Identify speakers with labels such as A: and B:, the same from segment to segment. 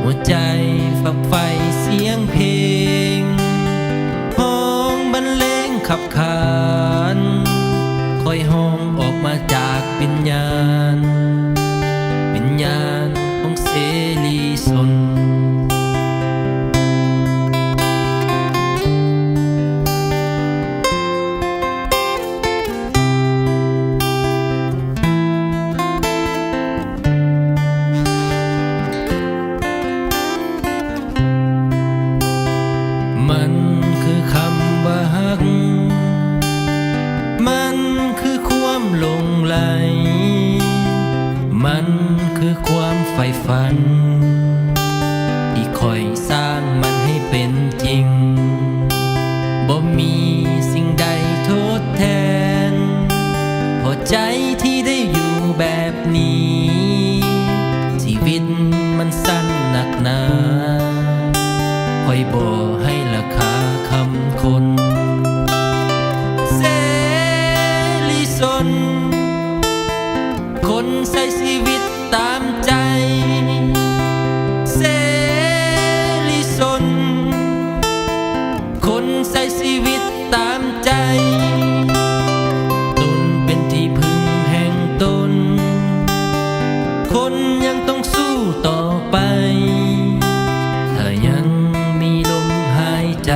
A: หัวใจฝักใฝ่เสียงเพลงห้องบรรเลงขับขานคอยห้องออกมาจากวิญญาณของเสรีสนมันคือคำว่าฮักมันคือความหลงไหลมันคือความใฝ่ฝันที่คอยสร้างมันให้เป็นจริงบ่มีสิ่งใดทดแทนพอใจที่ได้อยู่แบบนี้ชีวิตมันสั้นหนักหนาคอยบ่ให้ราคาคำคนเสรีสนคนใช้ชีวิตตามใจเสรีสนคนใช้ชีวิตตามใจตนเป็นที่พึ่งแห่งตนคนยังต้องสู้ต่อไปถ้ายังมีลมหายใจ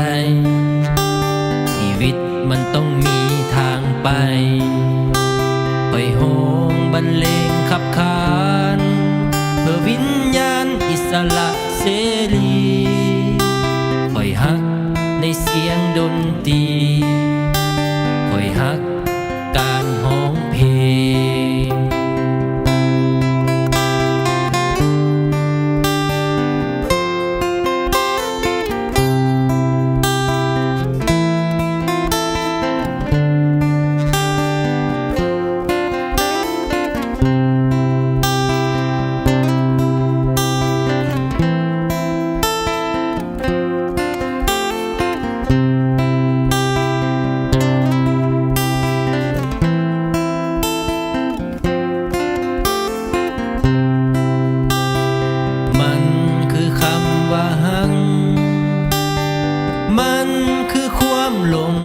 A: ชีวิตมันต้องมีทางไปไปโฮงบรรเลงขับขานเพื่อวิญญาณอิสระเสรีคอยฮักในเสียงดนตรี